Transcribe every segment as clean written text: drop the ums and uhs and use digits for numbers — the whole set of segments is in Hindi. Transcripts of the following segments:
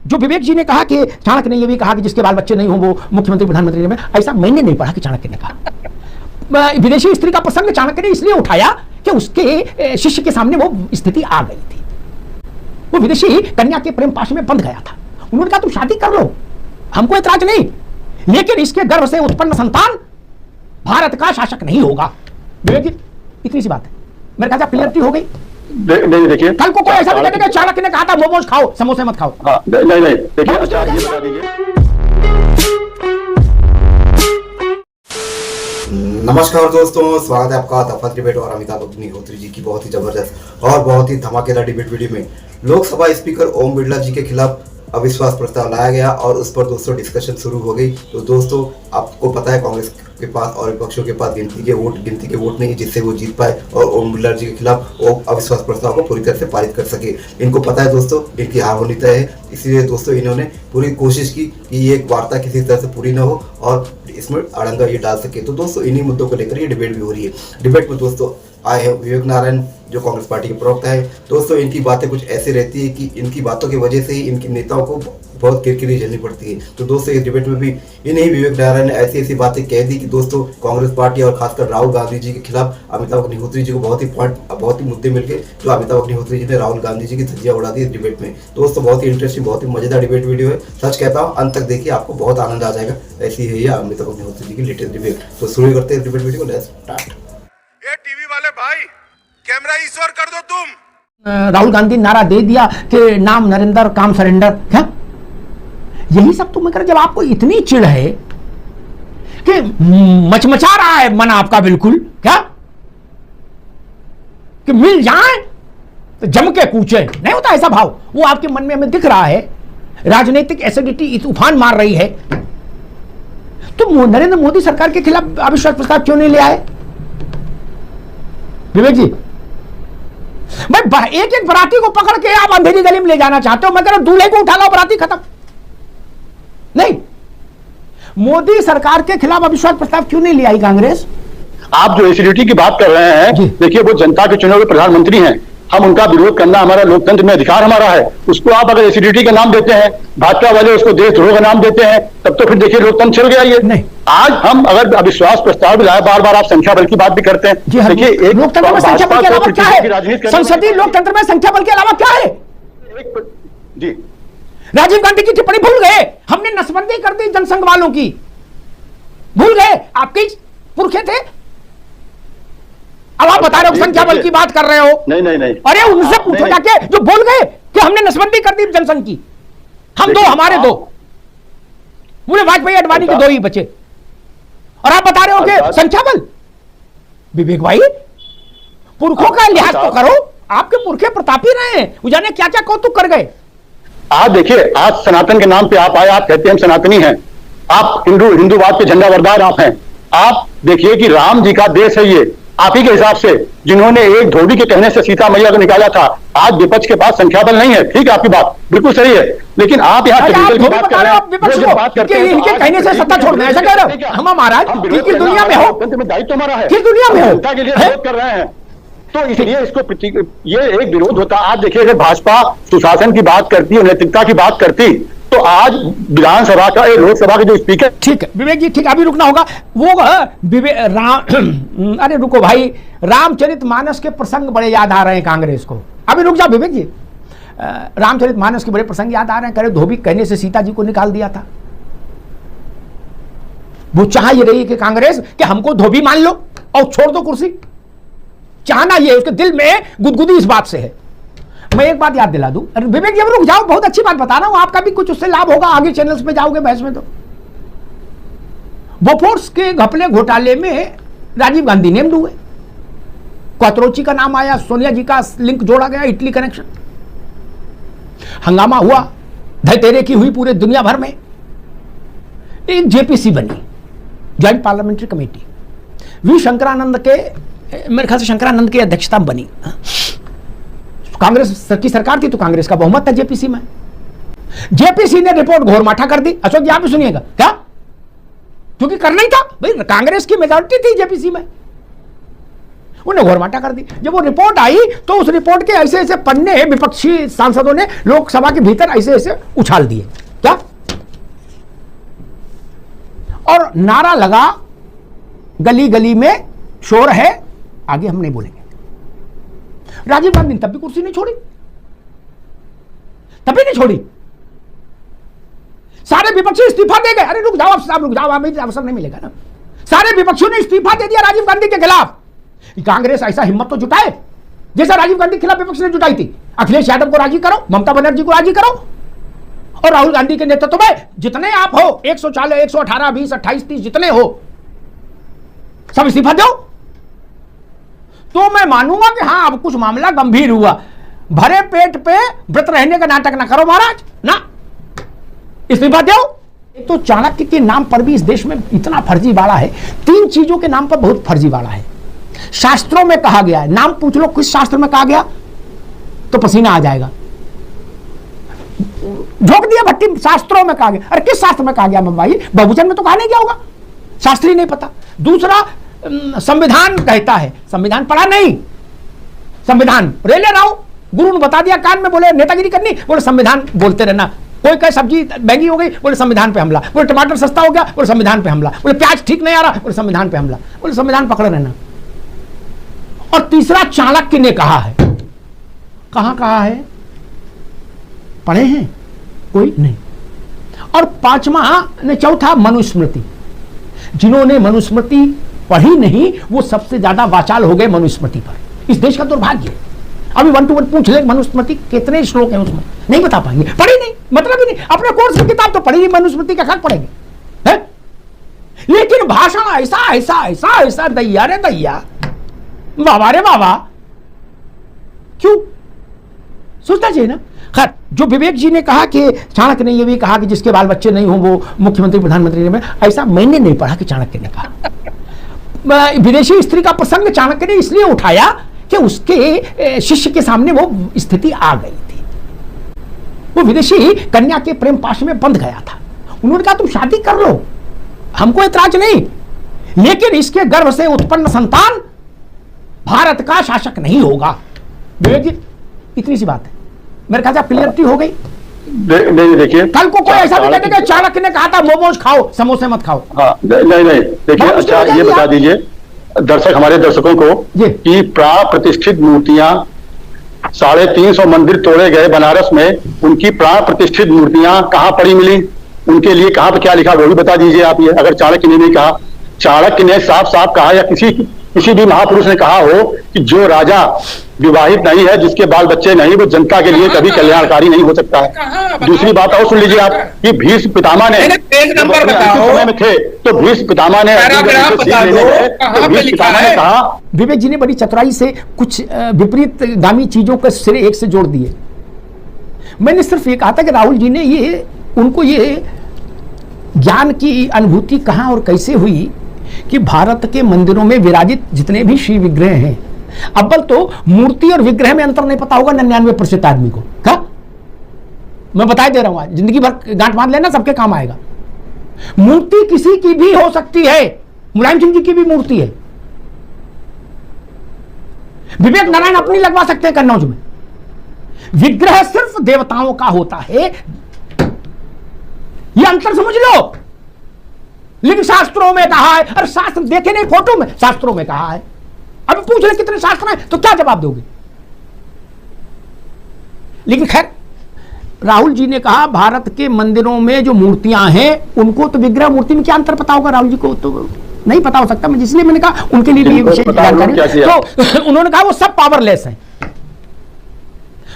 जो विवेक जी ने कहा कि चाणक्य ने यह भी कहा कि जिसके बाल बच्चे नहीं हो वो मुख्यमंत्री प्रधानमंत्री में, ऐसा मैंने नहीं पढ़ा कि चाणक्य ने कहा। विदेशी स्त्री का प्रसंग चाणक्य ने इसलिए उठाया कि उसके शिष्य के सामने वो स्थिति आ गई थी। वो विदेशी कन्या के प्रेम पाश में बंध गया था। उन्होंने कहा तुम शादी कर लो, हमको ऐतराज नहीं, लेकिन इसके गर्भ से उत्पन्न संतान भारत का शासक नहीं होगा। विवेक जी, इतनी सी बात है। मेरे ख्याल से क्लियरिटी हो गई। नहीं देखिए, कल को कोई ऐसा नहीं कहेगा चाणक्य ने कहा था मोमोज खाओ समोसे मत खाओ। हाँ, नहीं देखिए, अच्छा ये बता दीजिए। नमस्कार दोस्तों, स्वागत है आपका दफा डिबेट और अमिताभ अग्निहोत्री जी की बहुत ही जबरदस्त और बहुत ही धमाकेदार डिबेट वीडियो में लोकसभा स्पीकर ओम बिरला जी के खिलाफ अविश्वास प्रस्ताव लाया गया और उस पर दोस्तों डिस्कशन शुरू हो गई। तो दोस्तों आपको पता है कांग्रेस के पास और विपक्षों के पास गिनती के वोट नहीं जिससे वो जीत पाए और ओम बिरला जी के खिलाफ वो अविश्वास प्रस्ताव को पूरी तरह से पारित कर सके। इनको पता है दोस्तों इनकी हार होनी तय है, इसलिए दोस्तों इन्होंने पूरी कोशिश की कि ये वार्ता किसी तरह से पूरी न हो और इसमें अड़ंगा ये डाल सके। तो दोस्तों इन्हीं मुद्दों को लेकर ये डिबेट भी हो रही है। डिबेट में दोस्तों आए हैं विवेक नारायण जो कांग्रेस पार्टी के प्रवक्ता है। दोस्तों इनकी बातें कुछ ऐसी रहती है कि इनकी बातों की वजह से ही इनके नेताओं को बहुत किरकिरी झेलनी पड़ती है। तो दोस्तों इस डिबेट में भी इन्हीं विवेक नारायण ने ऐसी बातें कह दी कि दोस्तों कांग्रेस पार्टी और खासकर राहुल गांधी जी के खिलाफ अमिताभ अग्निहोत्री जी को बहुत ही मुद्दे मिल गए जो अमिताभ अग्निहोत्री जी ने राहुल गांधी जी की धज्जियां उड़ा दी इस डिबेट में। दोस्तों बहुत ही इंटरेस्टिंग बहुत ही मजेदार डिबेट वीडियो है, सच कहता हूँ अंत तक देखिए आपको बहुत आनंद आ जाएगा। ऐसी है यह अमिताभ अग्निहोत्री जी की लेटेस्ट डिबेट। तो शुरू करते हैं डिबेट वीडियो को, लेट्स स्टार्ट। ये टीवी वाले भाई कैमरा ईश्वर कर दो तुम। राहुल गांधी नारा दे दिया कि नाम नरेंद्र काम सरेंडर। क्या यही सब तुम कर, जब आपको इतनी चिढ़ है कि मचमचा रहा है मन आपका बिल्कुल, क्या कि मिल जाए तो जम के कूचे, नहीं होता ऐसा भाव वो आपके मन में हमें दिख रहा है। राजनीतिक एसिडिटी तूफान मार रही है। तो नरेंद्र मोदी सरकार के खिलाफ अविश्वास प्रस्ताव क्यों नहीं ले आए विवेक जी? भाई एक एक बराती को पकड़ के आप अंधेरी गली में ले जाना चाहते हो, मैं कह रहा हूं दूल्हे को उठा लो, बराती खत्म। नहीं, मोदी सरकार के खिलाफ अविश्वास प्रस्ताव क्यों नहीं ले आई कांग्रेस? आप जो एसिडिटी की बात कर रहे हैं, देखिए वो जनता के चुने हुए प्रधानमंत्री हैं, हम उनका विरोध करना हमारा लोकतंत्र में अधिकार हमारा है। उसको आप अगर एसिडिटी का नाम देते हैं, भाजपा वाले उसको देशद्रोह का नाम देते हैं, तब तो फिर देखिए लोकतंत्र चल गया ये। नहीं, आज हम अगर अविश्वास प्रस्ताव भी लाए, बार बार आप संख्या बल की बात भी करते हैं। देखिए एक लोकतंत्र में संख्या बल के अलावा क्या है? संसदीय लोकतंत्र में संख्या बल के अलावा क्या है? जी, राजीव गांधी की टिप्पणी भूल गए, हमने नसबंदी कर दी जनसंघ वालों की, भूल गए? आपके पुरखे थे। अब आप बता रहे हो संख्या बल की बात कर रहे हो। नहीं। अरे उनसे पूछो जाके जो भूल गए कि हमने नसबंदी कर दी जनसंघ की। हम दो, हमारे दो, मुझे वाजपेयी अडवाणी के दो ही बचे, और आप बता रहे हो कि संख्या बल। विवेक भाई, पुरखों का लिहाज तो करो, आपके पुरखे प्रतापी रहे हैं, उजाने क्या क्या कौतुक कर गए। आज देखिए, आज सनातन के नाम पे आप आए, आप कहते हैं हम सनातनी हैं, आप हिंदूवाद के झंडा बरदार आप हैं। आप देखिए कि राम जी का देश है ये, आप ही के हिसाब से जिन्होंने एक धोबी के कहने से सीता मैया को निकाला था। आज विपक्ष के पास संख्या बल नहीं है, ठीक है आपकी बात बिल्कुल सही है, लेकिन आप यहाँ की बात कर रहे हैं, इनके कहने से सत्ता छोड़ना, ऐसा कह रहे हो? हम महाराज किस दुनिया में हो? दायित्व हमारा है, किस दुनिया में हो? जनता के लिए विरोध कर रहे हैं, तो इसलिए इसको ये एक विरोध होता। आज देखिए अगर भाजपा सुशासन की बात करती है, नैतिकता की बात करती, तो आज विधानसभा का लोकसभा के जो स्पीकर। ठीक है विवेक जी, ठीक, अभी रुकना होगा। वो अरे रुको भाई, रामचरितमानस के प्रसंग बड़े याद आ रहे हैं कांग्रेस को। अभी रुक जाओ विवेक जी, रामचरितमानस के बड़े प्रसंग याद आ रहे हैं। करे धोबी कहने से सीता जी को निकाल दिया था। वो चाह ये रही कि कांग्रेस कि हमको धोबी मान लो और छोड़ दो कुर्सी, चाहना ये उसके दिल में गुदगुदी इस बात से है। मैं एक बात याद दिला दूं, विवेक जी रुक जाओ, बहुत अच्छी बात बता रहा हूं, आपका भी कुछ उससे लाभ होगा, आगे चैनल्स पे जाओगे बहस में। तो बोफोर्स के घपले घोटाले में राजीव गांधी नेम्ड हुए, क्वात्रोची का नाम आया, सोनिया जी का लिंक जोड़ा गया, इटली कनेक्शन, हंगामा हुआ, धैतेरे की हुई पूरे दुनिया भर में। एक जेपीसी बनी, joint parliamentary committee, V Shankaranand के, मेरे ख्याल से शंकरानंद की अध्यक्षता में बनी। कांग्रेस की सरकार थी तो कांग्रेस का बहुमत था जेपीसी में। जेपीसी ने रिपोर्ट घोरमाठा कर दी। अशोक जी आप भी सुनिएगा, क्या? क्योंकि करना ही था भाई, कांग्रेस की मेजॉरिटी थी जेपीसी में। उन्हें घोरमाटा कर दी। जब वो रिपोर्ट आई तो उस रिपोर्ट के ऐसे ऐसे पन्ने विपक्षी सांसदों ने लोकसभा के भीतर ऐसे ऐसे उछाल दिए। क्या? और नारा लगा, गली गली में शोर है, आगे हम नहीं बोलेंगे। राजीव गांधी ने तब भी कुर्सी नहीं छोड़ी, तभी नहीं छोड़ी। सारे विपक्षी इस्तीफा दे गए। अरे रुक जाओ साहब, रुक जाओ, हमें अवसर नहीं मिलेगा ना। सारे विपक्षियों ने इस्तीफा दे दिया राजीव गांधी के खिलाफ। कांग्रेस ऐसा हिम्मत तो जुटाए जैसा राजीव गांधी के खिलाफ विपक्ष ने जुटाई थी। अखिलेश यादव को राजी करो, ममता बनर्जी को राजी करो, और राहुल गांधी के नेतृत्व में जितने आप हो, 140, 118, 20, 28, 30 जितने हो, सब इस्तीफा दो, तो मैं मानूंगा कि हां अब कुछ मामला गंभीर हुआ। भरे पेट पे व्रत रहने का नाटक ना करो महाराज, ना, इस्तीफा दो। एक तो चाणक्य के नाम पर भी इस देश में इतना फर्जीवाड़ा है। 3 चीजों के नाम पर बहुत फर्जीवाड़ा है। शास्त्रों में कहा गया है, नाम पूछ लो किस शास्त्र में कहा गया तो पसीना आ जाएगा। झोंक दिया भट्टी, शास्त्रों में कहा गया। अरे किस शास्त्र में कहा गया भाई? बहुवचन में तो कहा नहीं गया होगा, शास्त्री नहीं पता। दूसरा, संविधान कहता है, संविधान पढ़ा नहीं, संविधान रेले रहो, गुरु ने बता दिया कान में, बोले नेतागिरी करनी, बोले संविधान बोलते रहना। कोई कहे सब्जी महंगी हो गई, बोले संविधान पे हमला, बोले टमाटर सस्ता हो गया, बोले संविधान पे हमला, बोले प्याज ठीक नहीं आ रहा, बोले संविधान पे हमला, बोले संविधान पकड़े रहना। और तीसरा, चाणक्य ने कहा है। कहां कहा है? पढ़े हैं? कोई नहीं। और चौथा, मनुस्मृति। जिन्होंने मनुस्मृति पढ़ी नहीं वो सबसे ज्यादा वाचाल हो गए मनुस्मृति पर। इस देश का दुर्भाग्य है। अभी 1 to 1 पूछ ले, मनुस्मृति कितने श्लोक हैं उसमें, नहीं बता पाएंगे, पढ़ी नहीं, मतलब ही नहीं। अपने कोर्स की किताब तो पढ़ी नहीं, मनुस्मृति का खत पढ़ेंगे है? लेकिन भाषण ऐसा ऐसा ऐसा ऐसा, दैया रे दैया, बाबा रे बाबा, क्यों? सोचना चाहिए ना। खैर, जो विवेक जी ने कहा कि चाणक्य ने यह भी कहा कि जिसके बाल बच्चे नहीं हो वो मुख्यमंत्री प्रधानमंत्री में, ऐसा मैंने नहीं पढ़ा कि चाणक्य ने कहा। विदेशी स्त्री का प्रसंग चाणक्य ने इसलिए उठाया कि उसके शिष्य के सामने वो स्थिति आ गई थी। वो विदेशी कन्या के प्रेम पाश में बंध गया था। उन्होंने कहा तुम शादी कर लो, हमको ऐतराज नहीं, लेकिन इसके गर्भ से उत्पन्न संतान भारत का शासक नहीं होगा। विवेक जी, इतनी सी बात है। मेरे ख्याल से क्लियरिटी हो गई। नहीं, देखिए, कल को कोई ऐसा भी कहते कि चाणक्य ने कहा था मोमोज खाओ, समोसे मत खाओ। हाँ, नहीं, देखिए, अच्छा ये बता दीजिए दर्शक, हमारे दर्शकों को, कि प्राण प्रतिष्ठित मूर्तियां, 350 मंदिर तोड़े गए बनारस में, उनकी प्राण प्रतिष्ठित मूर्तियां कहां पड़ी मिली, उनके लिए कहां पर क्या लिखा वो भी बता दीजिए आप। ये अगर चाणक्य ने नहीं कहा, चाणक्य ने साफ साफ कहा, या किसी भी महापुरुष ने कहा हो कि जो राजा विवाहित नहीं है, जिसके बाल बच्चे नहीं, वो जनता के लिए कभी कल्याणकारी नहीं हो सकता है। दूसरी बात और सुन लीजिए आप, कि भीष्म पितामह ने समय में थे तो भीष्म पितामह ने कहा। विवेक जी ने बड़ी चतुराई से कुछ विपरीत गामी चीजों के सिरे एक से जोड़ दिए। मैंने सिर्फ ये कहा था कि राहुल जी ने उनको ये ज्ञान की अनुभूति कहां और कैसे हुई कि भारत के मंदिरों में विराजित जितने भी शिव विग्रह हैं, अव्वल तो मूर्ति और विग्रह में अंतर नहीं पता होगा 99% आदमी को। क्या मैं बता दे रहा हूं, आज जिंदगी भर गांठ बांध लेना, सबके काम आएगा। मूर्ति किसी की भी हो सकती है, मुलायम सिंह जी की भी मूर्ति है, विवेक नारायण अपनी लगवा सकते हैं कन्नौज में। विग्रह सिर्फ देवताओं का होता है, यह अंतर समझ लो। लेकिन शास्त्रों में कहा है, अरे शास्त्र देखे नहीं फोटो में, शास्त्रों में कहा है। अब पूछ रहे कितने शास्त्र हैं, तो क्या जवाब दोगे? लेकिन खैर, राहुल जी ने कहा भारत के मंदिरों में जो मूर्तियां हैं उनको तो विग्रह मूर्ति में क्या अंतर पता होगा, राहुल जी को तो नहीं पता हो सकता। मैं इसलिए मैंने कहा उनके लिए भी विशेष जानकारी। तो उन्होंने कहा वो सब पावरलेस हैं।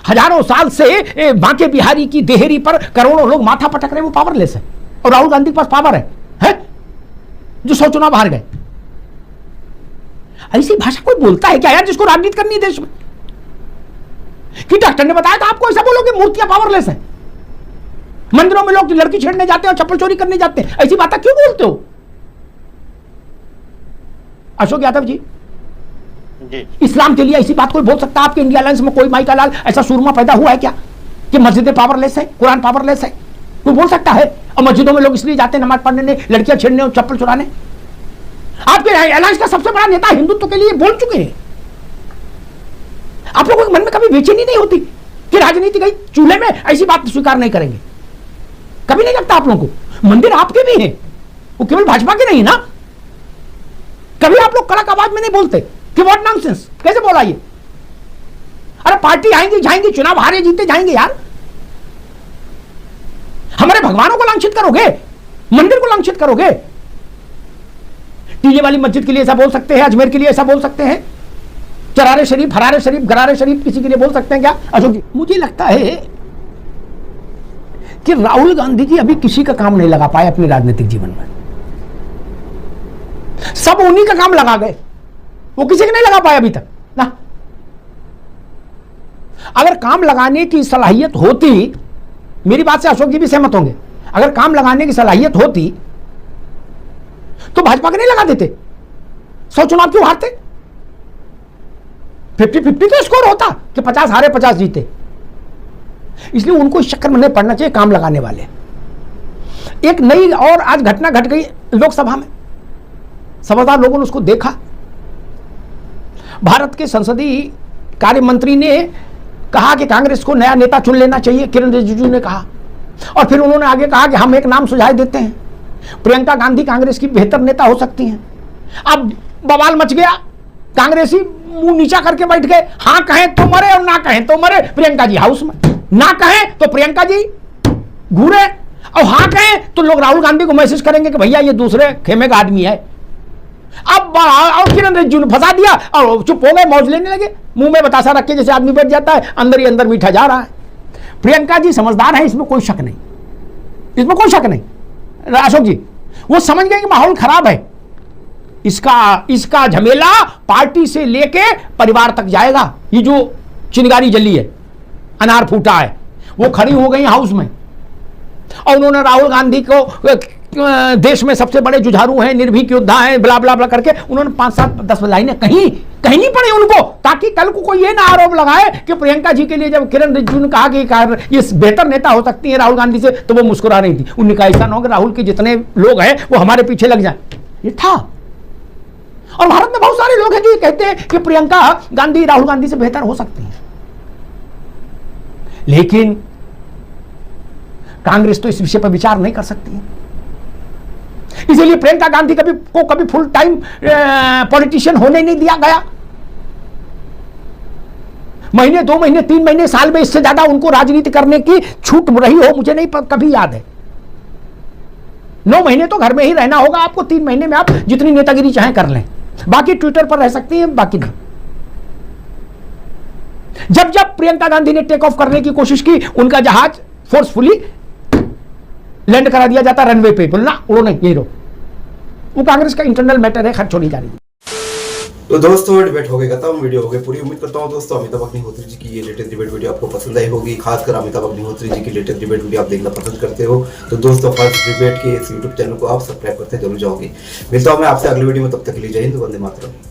हजारों साल से बांके बिहारी की देहरी पर करोड़ों लोग माथा पटक रहे हैं, वो पावरलेस है। और राहुल गांधी के पास पावर है जो 100 चुनाव हार गए। ऐसी भाषा कोई बोलता है क्या यार, जिसको राजनीति करनी है देश में? कि डॉक्टर ने बताया था आपको, ऐसा बोलोगे मूर्तियां पावरलेस हैं, मंदिरों में लोग लड़की छेड़ने जाते हैं और चप्पल चोरी करने जाते हैं, ऐसी बातें क्यों बोलते हो? अशोक यादव जी, इस्लाम के लिए ऐसी बात कोई बोल सकता है? आपके इंडिया अलायंस में कोई माई का लाल ऐसा सूरमा पैदा हुआ है क्या कि मस्जिदें पावरलेस है, कुरान पावरलेस है? कोई बोल सकता है? और मस्जिदों में लोग इसलिए जाते हैं नमाज पढ़ने, लड़कियां छेड़ने और चप्पल चुराने। आपके अलायंस का सबसे बड़ा नेता हिंदुत्व के लिए बोल चुके हैं आप लोगों के मन में कभी बेचैनी नहीं होती कि राजनीति गई चूल्हे में ऐसी बात स्वीकार नहीं करेंगे? कभी नहीं लगता आप लोगों को? मंदिर आपके भी हैं, वो केवल भाजपा के नहीं ना। कभी आप लोग कड़क आवाज में नहीं बोलते कि व्हाट नॉनसेंस, कैसे बोला ये? अरे पार्टी आएंगी जाएंगी, चुनाव हारे जीते जाएंगे यार। हमारे भगवानों को लांछित करोगे, मंदिर को लांछित करोगे। टीले वाली मस्जिद के लिए ऐसा बोल सकते हैं, अजमेर के लिए ऐसा बोल सकते हैं, चरारे शरीफ, हरारे शरीफ, गरारे शरीफ किसी के लिए बोल सकते हैं क्या अशोक जी? मुझे लगता है कि राहुल गांधी जी अभी किसी का काम नहीं लगा पाए अपने राजनीतिक जीवन में। सब उन्हीं का काम लगा गए, वो किसी का नहीं लगा पाए अभी तक ना। अगर काम लगाने की सलाहियत होती, मेरी बात से अशोक जी भी सहमत होंगे, अगर काम लगाने की सलाहियत होती तो भाजपा के नहीं लगा देते। 100 चुनाव क्यों हारते? 50-50 तो स्कोर होता कि 50 हारे 50 जीते। इसलिए उनको इस चक्कर में नहीं पड़ना चाहिए काम लगाने वाले। एक नई और आज घटना घट गई लोकसभा में, समझदार लोगों ने उसको देखा। भारत के संसदीय कार्य मंत्री ने कहा कि कांग्रेस को नया नेता चुन लेना चाहिए, किरण रिजिजू ने कहा। और फिर उन्होंने आगे कहा कि हम एक नाम सुझाव देते हैं, प्रियंका गांधी कांग्रेस की बेहतर नेता हो सकती हैं। अब बवाल मच गया, कांग्रेसी मुंह नीचा करके बैठ गए। हाँ कहें तो मरे और ना कहें तो मरे, प्रियंका जी हाउस में, ना कहें तो प्रियंका जी घूरे, और हाँ कहें तो लोग राहुल गांधी को मैसेज करेंगे कि भैया ये दूसरे खेमे का आदमी है। अब और किरण रिजिजू ने फंसा दिया और चुप हो गए, मौज लेने लगे, मुंह में बतासा रख के जैसे आदमी बैठ जाता है, अंदर ही अंदर मीठा जा रहा है। प्रियंका जी समझदार है, इसमें कोई शक नहीं, इसमें कोई शक नहीं। अशोक जी वो समझ गए कि माहौल खराब है, इसका झमेला पार्टी से लेके परिवार तक जाएगा। ये जो चिंगारी जली है, अनार फूटा है, वो खड़ी हो गई हाउस में। और उन्होंने राहुल गांधी को देश में सबसे बड़े जुझारू हैं, निर्भीक योद्धा हैं, ब्ला ब्ला ब्ला करके उन्होंने 5-7-10 लाइनें कहीं नहीं पड़ी उनको, ताकि कल को कोई ये ना आरोप लगाए कि प्रियंका जी के लिए जब किरण रिजिजू ने कहा कि ये बेहतर नेता हो सकती है राहुल गांधी से, तो वो मुस्कुरा रही थी। उन्होंने कहा ऐसा ना हो कि राहुल के जितने लोग हैं वो हमारे पीछे लग जाए। ये था। और भारत में बहुत सारे लोग हैं जो ये कहते हैं कि प्रियंका गांधी राहुल गांधी से बेहतर हो सकती है, लेकिन कांग्रेस तो इस विषय पर विचार नहीं कर सकती है। इसलिए प्रियंका गांधी को कभी फुल टाइम पॉलिटिशियन होने नहीं दिया गया। महीने, 2 महीने, 3 महीने, साल में इससे ज्यादा उनको राजनीति करने की छूट रही हो मुझे नहीं कभी याद है। 9 महीने तो घर में ही रहना होगा आपको, 3 महीने में आप जितनी नेतागिरी चाहें कर लें, बाकी ट्विटर पर रह सकती हैं, बाकी नहीं। जब जब प्रियंका गांधी ने टेक ऑफ करने की कोशिश की, उनका जहाज फोर्सफुली लैंड करा दिया जाता रनवे पे, बोलना उड़ो नहीं, यही रहो। वो कांग्रेस का इंटरनल मैटर है, खर्च छोड़ी जा रही है। तो दोस्तों डिबेट हो गई खत्म, वीडियो हो गई पूरी। उम्मीद करता हूं दोस्तों अमिताभ अग्निहोत्री जी की ये लेटेस्ट डिबेट वीडियो आपको पसंद आई होगी। खासकर अमिताभ अग्निहोत्री जी की लेटेस्ट डिबेट वीडियो आप देखना पसंद करते हो तो दोस्तों फर्स्ट डिबेट के इस यूट्यूब चैनल को आप सब्सक्राइब करते जरूर जाओगे। मिलता हूं मैं आपसे अगली वीडियो में, तब तक के लिए जय हिंद, वंदे मातरम।